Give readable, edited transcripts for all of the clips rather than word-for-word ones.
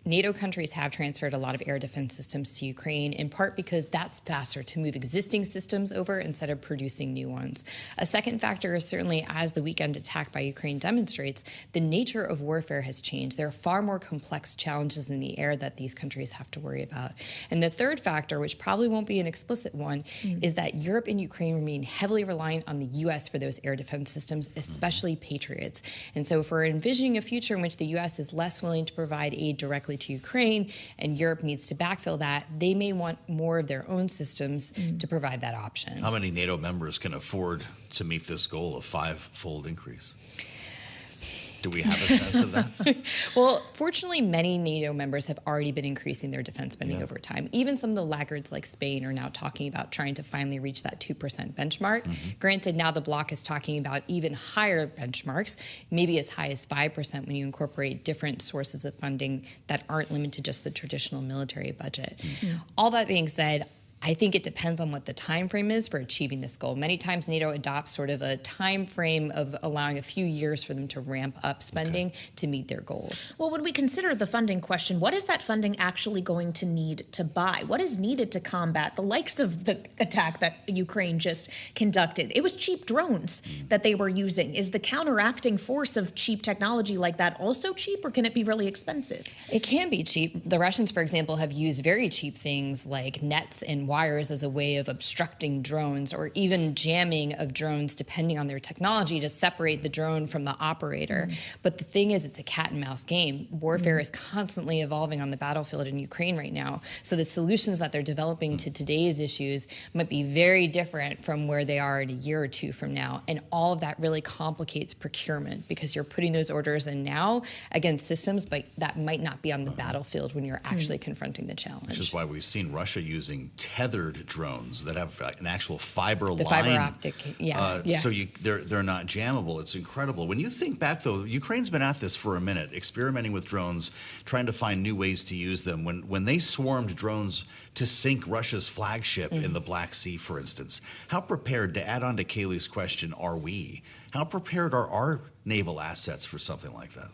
NATO countries have transferred a lot of air defense systems to Ukraine, in part because that's faster to move existing systems over instead of producing new ones. A second factor is certainly, as the weekend attack by Ukraine demonstrates, the nature of warfare has changed. There are far more complex challenges in the air that these countries have to worry about. And the third factor, which probably won't be an explicit one, is that Europe and Ukraine remain heavily reliant on the U.S. for those air defense systems, especially Patriots. And so if we're envisioning a future in which the U.S. is less willing to provide aid directly to Ukraine and Europe needs to backfill that, they may want more of their own systems to provide that option. How many NATO members can afford to meet this goal of five-fold increase? Do we have a sense of that? Well, fortunately, many NATO members have already been increasing their defense spending over time. Even some of the laggards like Spain are now talking about trying to finally reach that 2% benchmark. Granted, now the bloc is talking about even higher benchmarks, maybe as high as 5% when you incorporate different sources of funding that aren't limited to just the traditional military budget. All that being said, I think it depends on what the time frame is for achieving this goal. Many times NATO adopts sort of a time frame of allowing a few years for them to ramp up spending to meet their goals. Well, when we consider the funding question, what is that funding actually going to need to buy? What is needed to combat the likes of the attack that Ukraine just conducted? It was cheap drones that they were using. Is the counteracting force of cheap technology like that also cheap, or can it be really expensive? It can be cheap. The Russians, for example, have used very cheap things like nets and wires as a way of obstructing drones, or even jamming of drones depending on their technology to separate the drone from the operator. But the thing is, it's a cat and mouse game. Warfare is constantly evolving on the battlefield in Ukraine right now. So the solutions that they're developing to today's issues might be very different from where they are in a year or two from now. And all of that really complicates procurement because you're putting those orders in now against systems but that might not be on the battlefield when you're actually confronting the challenge. Which is why we've seen Russia using tethered drones that have an actual fiber line. The fiber optic, So they're not jammable. It's incredible. When you think back, though, Ukraine's been at this for a minute, experimenting with drones, trying to find new ways to use them. When they swarmed drones to sink Russia's flagship in the Black Sea, for instance, how prepared, to add on to Kayleigh's question, are we? How prepared are our naval assets for something like that?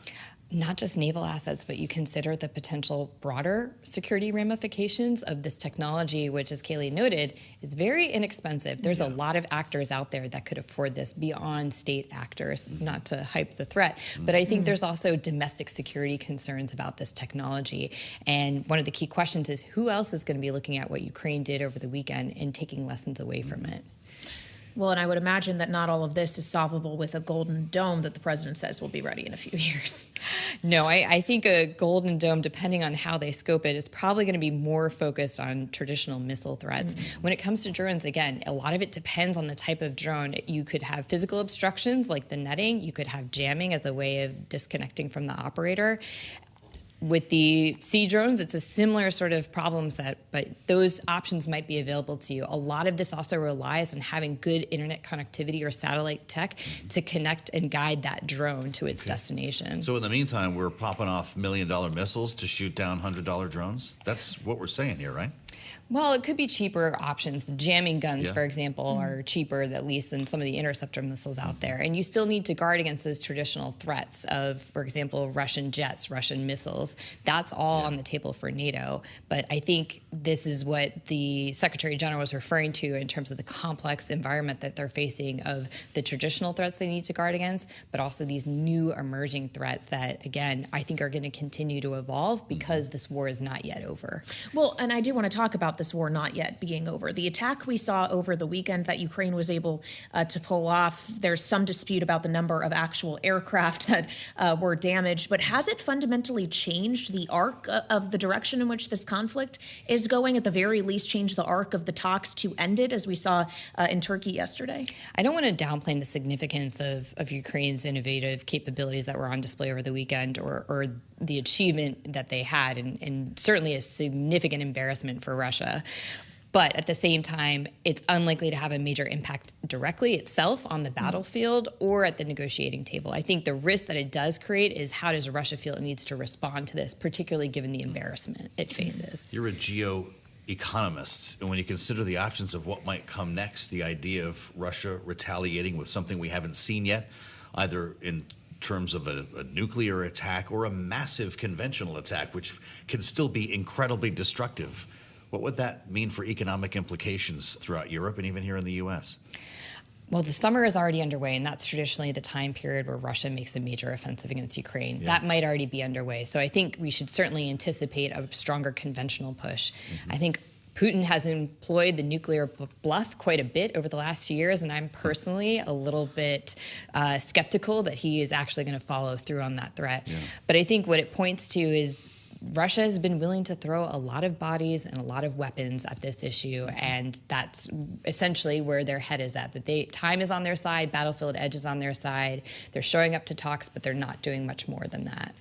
Not just naval assets, but you consider the potential broader security ramifications of this technology, which, as Kayleigh noted, is very inexpensive. There's a lot of actors out there that could afford this beyond state actors, not to hype the threat. But I think there's also domestic security concerns about this technology. And one of the key questions is who else is going to be looking at what Ukraine did over the weekend and taking lessons away from it? Well, and I would imagine that not all of this is solvable with a golden dome that the president says will be ready in a few years. No, I think a golden dome, depending on how they scope it, is probably going to be more focused on traditional missile threats. When it comes to drones, again, a lot of it depends on the type of drone. You could have physical obstructions like the netting. You could have jamming as a way of disconnecting from the operator. With the sea drones, it's a similar sort of problem set, but those options might be available to you. A lot of this also relies on having good internet connectivity or satellite tech to connect and guide that drone to its destination. So in the meantime, we're popping off $1 million missiles to shoot down $100 drones? That's what we're saying here, right? Well, it could be cheaper options. The jamming guns, for example, are cheaper, at least, than some of the interceptor missiles out there. And you still need to guard against those traditional threats of, for example, Russian jets, Russian missiles. That's all on the table for NATO. But I think this is what the Secretary General was referring to in terms of the complex environment that they're facing of the traditional threats they need to guard against, but also these new emerging threats that, again, I think are going to continue to evolve because this war is not yet over. Well, and I do want to talk about this war not yet being over. The attack we saw over the weekend that Ukraine was able to pull off, there's some dispute about the number of actual aircraft that were damaged, but has it fundamentally changed the arc of the direction in which this conflict is going, at the very least change the arc of the talks to end it, as we saw in Turkey yesterday? I don't want to downplay the significance of Ukraine's innovative capabilities that were on display over the weekend, or the achievement that they had, and certainly a significant embarrassment for Russia. But at the same time, it's unlikely to have a major impact directly itself on the battlefield or at the negotiating table. I think the risk that it does create is how does Russia feel it needs to respond to this, particularly given the embarrassment it faces. You're a geo-economist, and when you consider the options of what might come next, the idea of Russia retaliating with something we haven't seen yet, either in terms of a nuclear attack or a massive conventional attack, which can still be incredibly destructive. What would that mean for economic implications throughout Europe and even here in the U.S.? Well, the summer is already underway, and that's traditionally the time period where Russia makes a major offensive against Ukraine. Yeah. That might already be underway. So I think we should certainly anticipate a stronger conventional push. Mm-hmm. I think Putin has employed the nuclear bluff quite a bit over the last few years, and I'm personally a little bit skeptical that he is actually going to follow through on that threat. Yeah. But I think what it points to is Russia has been willing to throw a lot of bodies and a lot of weapons at this issue, and that's essentially where their head is at. That time is on their side, battlefield edge is on their side. They're showing up to talks, but they're not doing much more than that.